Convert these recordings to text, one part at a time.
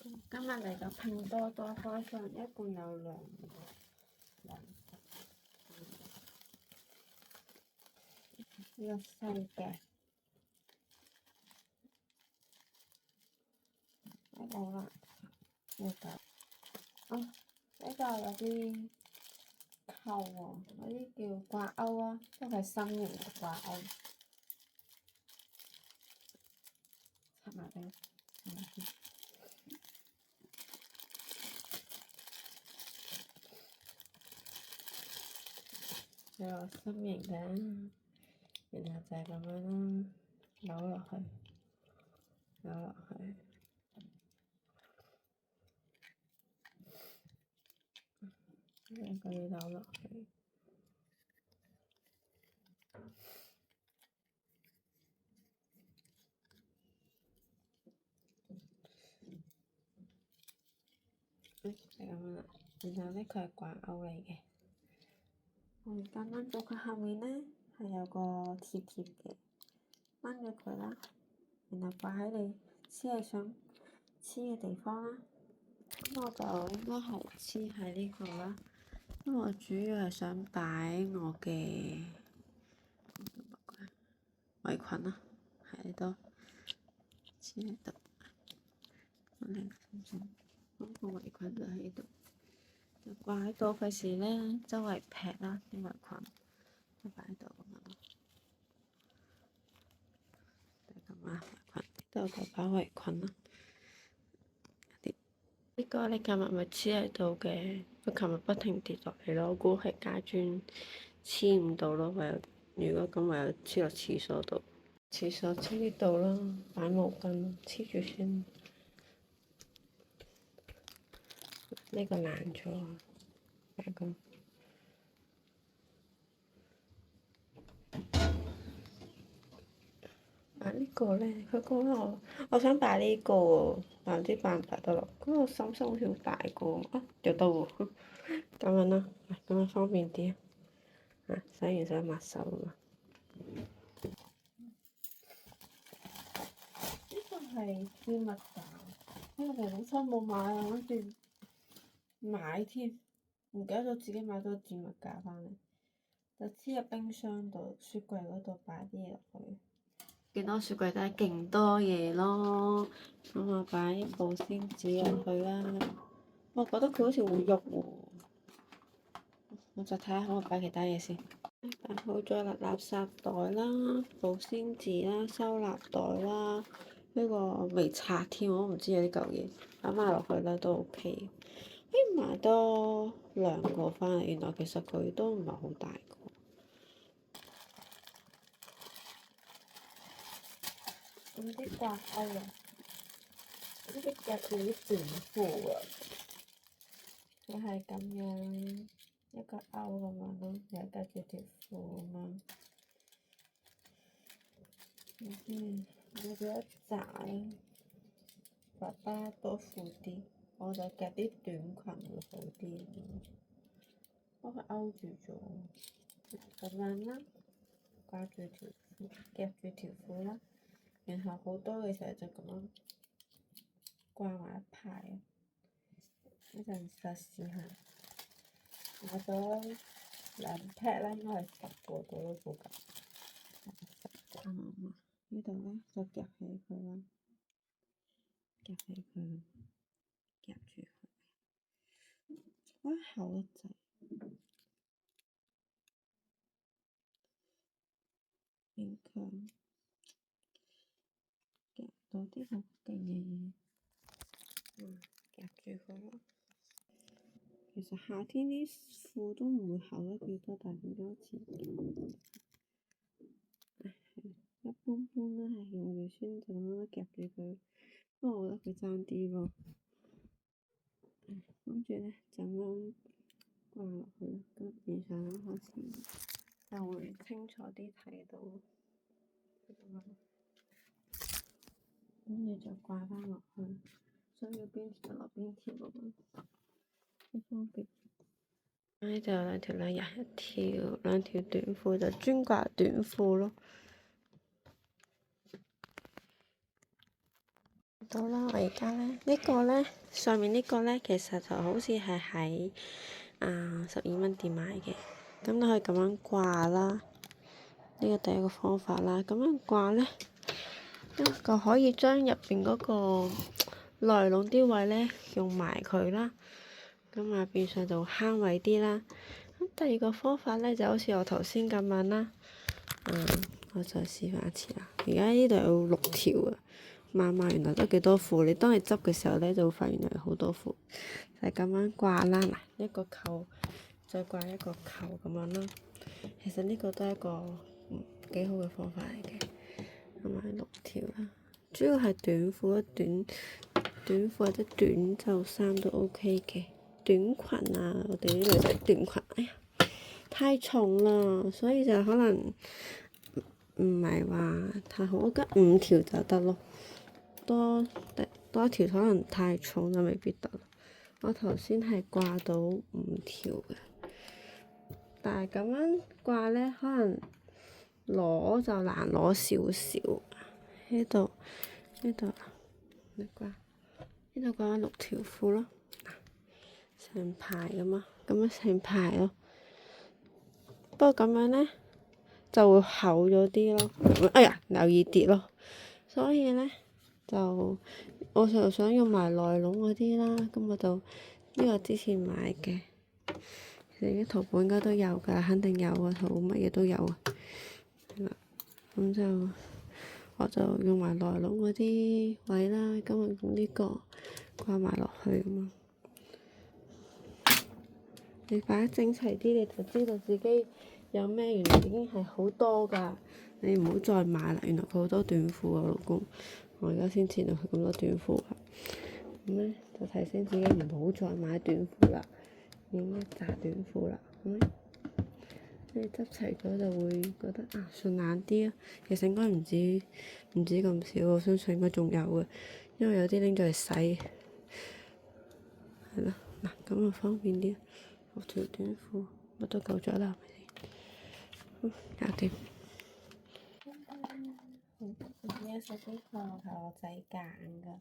今日嚟到拼多多開箱，一共有兩個呢個細嘅，冇啦，呢個呢個有啲扣喎，嗰啲叫掛鈎啊，都係心形嘅掛鈎，插埋俾我，有個心形嘅，然後就係咁樣啦，扭落去，兩個要扭落去。就咁樣啦，然後呢，佢係掛鈎嚟嘅。我而家掹咗佢後面呢，係有個貼貼嘅，掹咗佢啦，然後掛喺你黐你想黐嘅地方啦。咁我就應該係黐喺呢個啦，因為我主要係想擺我嘅圍裙啦，喺呢度黐喺度。咁個圍裙就喺度，就掛喺度，費事咧周圍劈啦啲圍裙，就擺喺度咁樣咯。就咁啦，圍裙呢度就擺圍裙啦。呢個你琴日咪黐喺度嘅，佢琴日不停跌落嚟咯，我估係家磚黐唔到咯，如果咁唯有黐落廁所度，廁所黐呢度咯，擺毛巾黐住先。呢個爛咗，擺咁。呢個咧，佢講我想擺呢個喎，但唔知擺唔擺得落。嗰個心心好似好大個，啊又得喎，咁樣啦，咁樣方便啲啊！洗完想抹手啊嘛。呢個係置物架，呢個本身冇買啊，諗住買添，唔記得咗自己買咗置物架翻嚟，就黐入冰箱度、雪櫃嗰度擺啲嘢落去。見到雪櫃真係勁多嘢咯，咁我擺保鮮紙入去啦。我覺得佢好似會喐喎，我就睇下可唔可以擺其他嘢先。擺好咗啦，垃圾袋啦、保鮮紙啦、收納袋啦，呢個未拆添，我都唔知有啲舊嘢，擺埋落去啦都 OK。買多兩個翻嚟，原來其實佢都唔係好大個。咁啲掛鈎啊，呢啲夾住啲短褲啊，佢係咁樣一個鈎咁樣咯，又夾住條褲咁樣。我覺得窄咧，爸爸多褲啲，我就夾啲短裙會好啲，幫佢勾住咗，咁樣啦，掛住條褲，夾住條褲啦。然後好多嘅時候就咁樣掛埋一排，一陣實試下。買咗兩 pack 啦，應該係10個到咯，附近。呢度咧就夾起佢啦，夾起佢，夾住佢，哇厚得滯，勉強夾到啲好勁嘅嘢，夾住佢咯。其實夏天啲褲都唔會厚得幾多，但係點解好似一般般啦，係我哋先就咁樣夾住佢，不過我覺得佢爭啲咯。跟住咧就咁樣掛落去，咁變相開始就會清楚啲睇到。跟住就掛翻落去，所以邊條落邊條咁樣，好方便。呢度有兩條兩條短褲就專掛短褲咯。呢到啦，我而家咧呢個咧上面呢個咧，其實就好似係喺12蚊店買嘅，咁你可以咁樣掛啦。呢個第一個方法啦，咁樣掛咧，就可以將入邊嗰個內籠啲位咧用埋佢啦，咁啊變相就慳位啲啦。咁第二個方法咧就好似我頭先咁樣啦，我再示範一次啦。而家呢度有6條啊，慢慢原來都幾多副。你當你執嘅時候咧，就會發現原來好多副，就係咁樣掛啦。嗱，一個扣再掛一個扣咁樣啦。其實呢個都係一個幾好嘅方法嚟嘅，同埋6條啦。主要係短褲短褲或者短袖衫都 OK 嘅。短裙啊，我哋呢度就係短裙，哎呀太重啦，所以就可能唔係話太好。我覺得5條就得咯，多一條可能太重就未必得。我頭先係掛到5條嘅，但係咁樣掛咧，可能攞就難攞少少。呢度你掛呢度掛6條褲咯，成排咁啊，咁樣成排咯。不過咁樣咧就會厚咗啲咯，哎呀有意跌咯，所以咧就我就想用埋內籠嗰啲啦，咁我就呢個之前買嘅，其實啲淘寶應該都有㗎，肯定有啊，淘寶乜嘢都有啊，係啦，咁就我就用埋內籠嗰啲位啦，咁我用呢個掛埋落去咁啊。你擺得整齊啲，你就知道自己有咩，原來已經係好多㗎。你唔好再買啦，原來佢好多短褲啊，老公。我而家先知道佢咁多短褲啊。咁咧就提醒自己唔好再買短褲啦，已經一紮短褲啦。你執齊咗就會覺得順眼啲啊。其實應該唔止咁少，我相信應該仲有嘅，因為有啲拎咗嚟洗，係咯。嗱咁就方便啲。6條短褲乜都夠咗啦，搞掂。呢一隻啲褲係我仔揀㗎，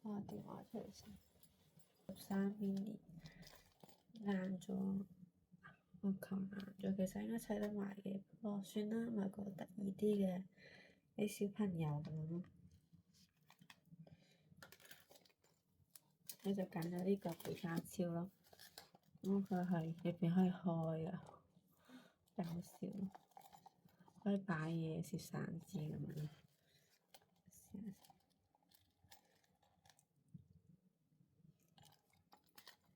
我電話出嚟先。13 mini 爛咗，我球爛咗，其實應該砌得埋嘅，不過算啦，買個得意啲嘅俾小朋友咁樣咯。我就揀咗呢個比卡超咯，咁佢係入邊可以開啊，搞笑，可以擺嘢攝散紙咁樣。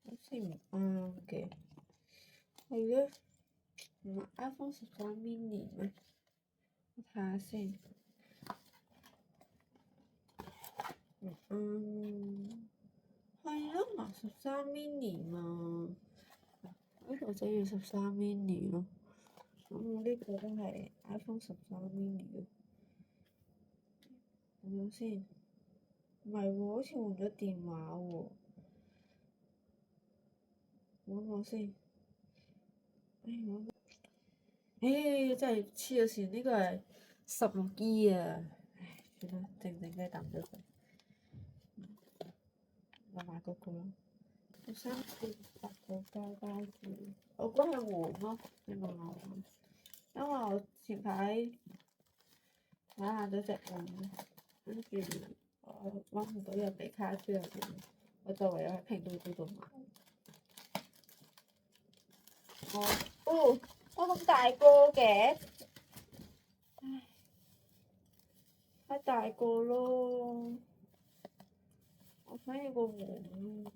好似唔啱嘅，係嘅，唔係 iPhone 13 mini 咩？我睇下先。係咯，嗱13 mini 嘛，呢個就要13 mini 咯。咁我呢個都係 iPhone 13 mini 咯。咁樣先，唔係喎，好似換咗電話喎。揾我先，真係黐咗線，呢個係16E啊！唉，算啦，靜靜雞抌咗佢。我買嗰個咯，340個膠紙，我覺得係黃咯，你問我，因為我前排買下咗隻黃，跟住我揾唔到有比卡超入邊，我就唯有喺拼多多度買。我咁大個嘅，唉，太大個咯，我想要個黃咯，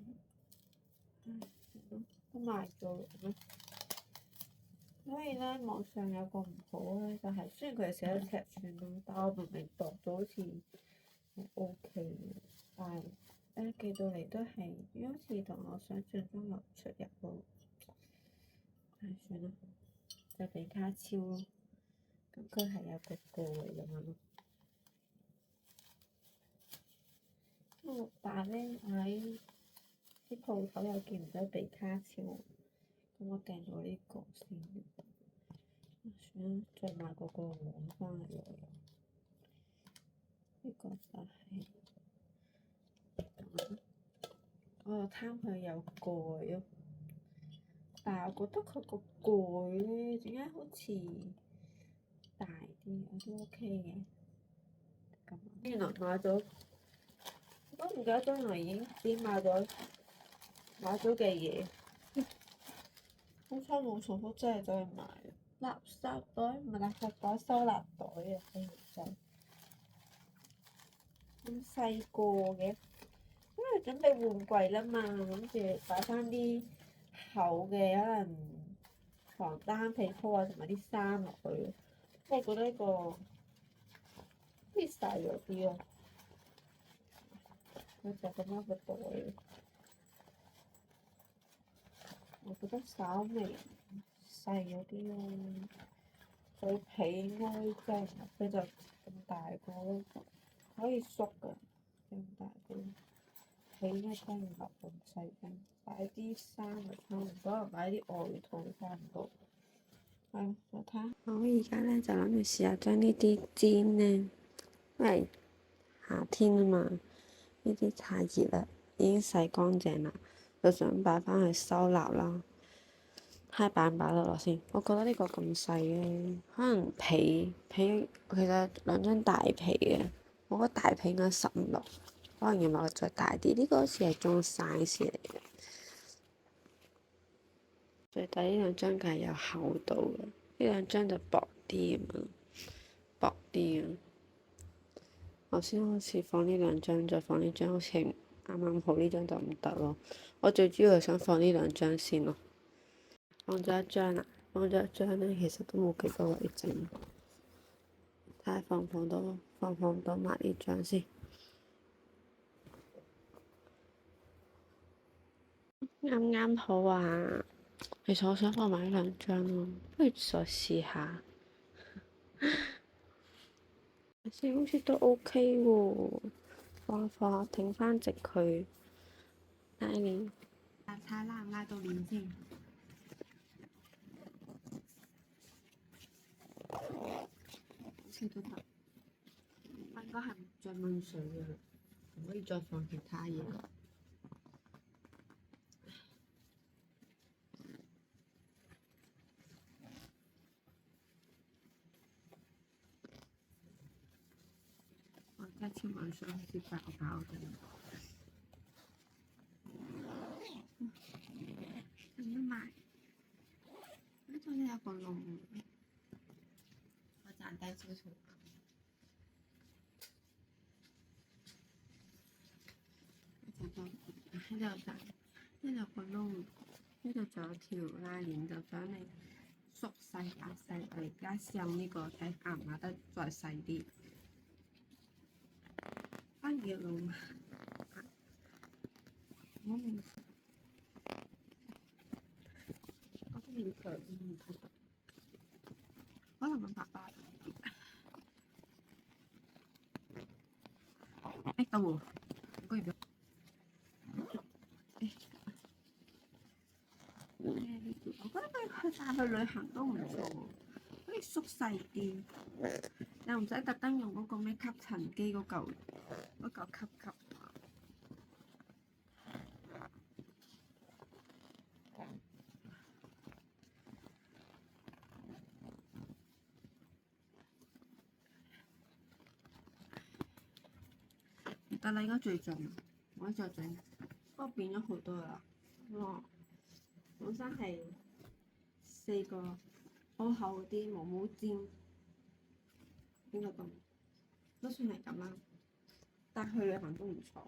都賣咗啦。所以咧，網上有個唔好咧，就係雖然佢係寫咗尺寸咯，但我明明度咗好似係 OK 嘅，但係寄到嚟都係好似同我想象中有出入咯。唉，算啦，就比卡超咯，咁佢係有個蓋咁樣咯。但係咧，我喺啲鋪頭又見唔到比卡超，咁我訂咗呢個先。算啦，再買個黃翻嚟用。呢個就係我又貪佢有蓋咯，但係我覺得佢個蓋咧點解好似大啲，我都 OK 嘅。咁原來買咗，我都唔記得咗原來已經買咗嘅嘢。好彩冇重複，真係走去買垃圾袋，唔係垃圾袋，收納袋啊！真咁細個嘅，因為準備換季啦嘛，諗住擺翻啲厚嘅可能床單被鋪啊，同埋啲衫落去。不過我覺得呢個好似細咗啲咯，佢就咁樣個袋，我覺得稍微細咗啲咯。佢皮應該真係佢就咁大個咯，可以縮㗎，咁大個。皮應該真唔落咁細嘅，擺啲衫就差唔多，擺啲外套差唔多。係，我睇下。我而家咧就諗住試下將呢啲氈咧，因為夏天啊嘛，呢啲太熱啦，已經洗乾淨啦，就想擺翻去收納啦。睇下擺唔擺得落先。我覺得呢個咁細嘅，可能被其實兩張大被嘅，我覺得大被應該15，可能要買個再大啲。呢個好似係中 size 嚟嘅，最大呢兩張梗係有厚度嘅，呢兩張就薄啲咁樣，薄啲啊。我先開始放呢兩張，再放呢張，好似啱啱好，呢張就唔得咯。我最主要係想放呢兩張先咯。放咗一張啦，放咗一張咧，其實都冇幾多位整，睇下放唔到埋呢張先。啱啱好啊！其實我想放埋呢兩張咯，不如再試下。先好似都 OK 喎，放挺翻直佢，拉鏈，睇拉唔拉到鏈先。好似都得，應該係再燜水嘅，唔可以再放其他嘢。我而家清完水好似爆爆咁。唔埋，呢度有個窿，我暫低少少。呢度個窿，呢度仲有條拉鏈，就想你縮細壓細。我而家試用呢個睇壓唔壓得再細啲。翻幾窿？我都唔強，可能問爸爸。到喎，唔該。我覺得佢帶去旅行都唔錯，可以縮細啲，又唔使特登用嗰個咩吸塵機嗰嚿吸。得啦，應該最盡，我再整，不過變咗好多啦。本身係4個好厚啲毛毛氈，邊個咁都算係咁啦。但去旅行都唔錯。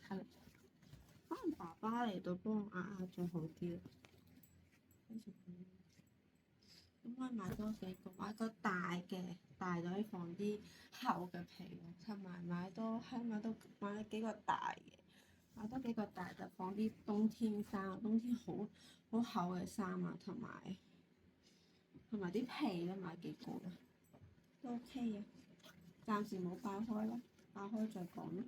係，可能爸爸嚟到幫我壓最好啲。咁可以買多幾個，買個大嘅，大就可以放啲厚嘅被，同埋買幾個大嘅，買多幾個大就放啲冬天衫，冬天好厚嘅衫啊，同埋啲被咧買幾個都 OK 嘅，暫時冇爆開咯，爆開再講咯。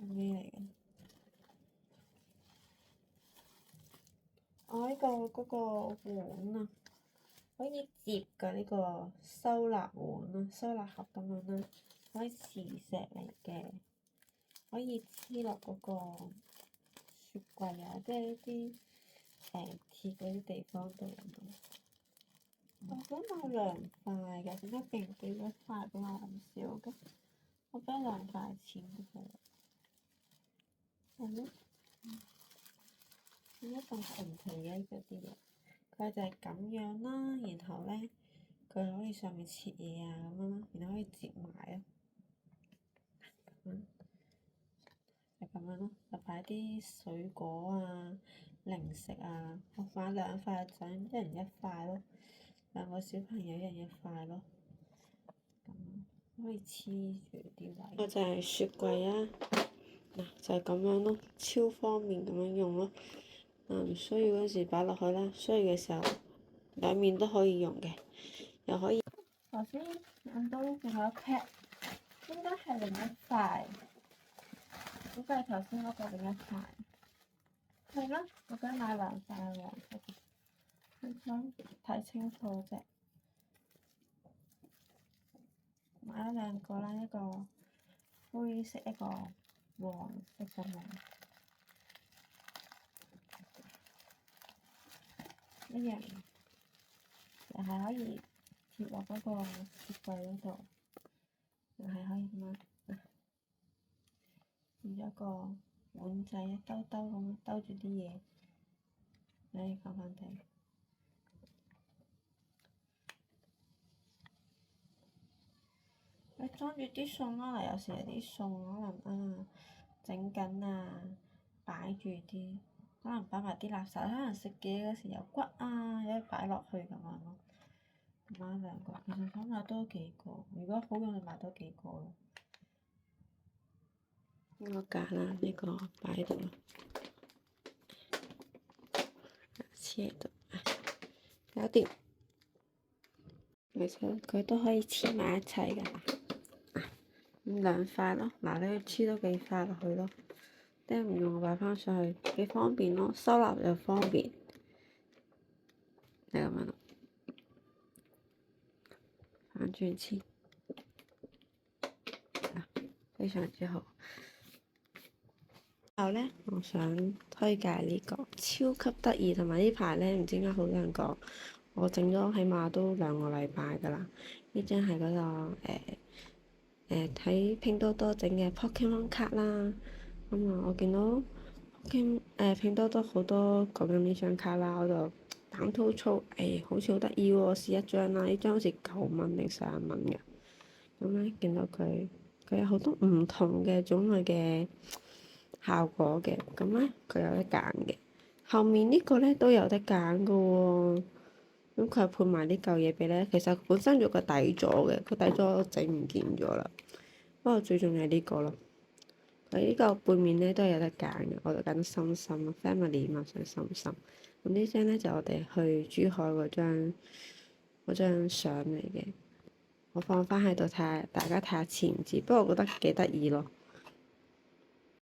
咩嚟嘅？我呢個嗰個碗啊，可以摺嘅呢個收納碗啦，收納盒咁樣啦，可以磁石嚟嘅，可以黐落嗰個雪櫃啊，即係呢啲鐵嗰啲地方度。我想買2塊嘅，點解勁俾1塊俾我咁少嘅？我俾2塊錢佢，係咯，點解咁神奇嘅嗰啲嘢？佢就係咁樣啦，然後咧佢可以上面切嘢啊咁樣，然後可以摺埋咯，就咁樣咯，就擺啲水果啊、零食啊，我買2塊就1人1塊咯，2個小朋友1人1塊咯，咁可以黐住啲位。我就係雪櫃啊，嗱就係咁樣咯，超方便咁樣用咯。唔需要嗰時擺落去啦，需要嘅時候兩面都可以用嘅，又可以。頭先揾到仲有一 pack，應該係另一塊，估計頭先嗰個另一塊。係咯，我梗買2塊嘅，你想睇清楚啫。買咗2個啦，一個灰色，一個黃色咁樣。一樣，又係可以貼落嗰個雪櫃嗰度，又係可以咁樣，變咗個碗仔一兜兜咁樣兜住啲嘢，你反反地。你裝住啲餸啦，有時有啲餸可能整緊啊，擺住啲，可能擺埋啲垃圾，可能食嘢嗰時有骨啊，有啲擺落去咁樣咯。買2個，其實想買多幾個，如果好用就買多幾個咯。呢個架啦，呢個擺喺度，黐喺度，搞掂。其實佢都可以黐埋一齊㗎。咁2塊咯，嗱你黐多幾塊落去咯，啲唔用我擺翻上去，幾方便咯，收納又方便，係咁樣咯，反轉黐，非常之好。然後咧，我想推介呢個超級得意，同埋呢排咧唔知點解好多人講，我整咗起碼都2個禮拜㗎啦。呢張係嗰個喺拼多多整嘅 Pokemon 卡啦。我見到拼多多好多講緊呢張卡啦，我就膽粗粗，好似好得意喎，試一張啦。呢張好似9蚊定11蚊㗎。咁咧見到佢有好多唔同嘅種類嘅效果嘅，咁咧佢有得揀嘅。後面呢個咧都有得揀㗎喎。咁佢係配埋呢嚿嘢俾咧，其實本身有個底座嘅，個底座整唔見咗啦。不過最重要係呢個咯。佢呢個背面咧都係有得揀嘅，我就揀咗心心 family 嘛，想心心。咁呢張咧就我哋去珠海嗰張相嚟嘅，我放翻喺度睇下，大家睇下似唔似？不過我覺得幾得意咯。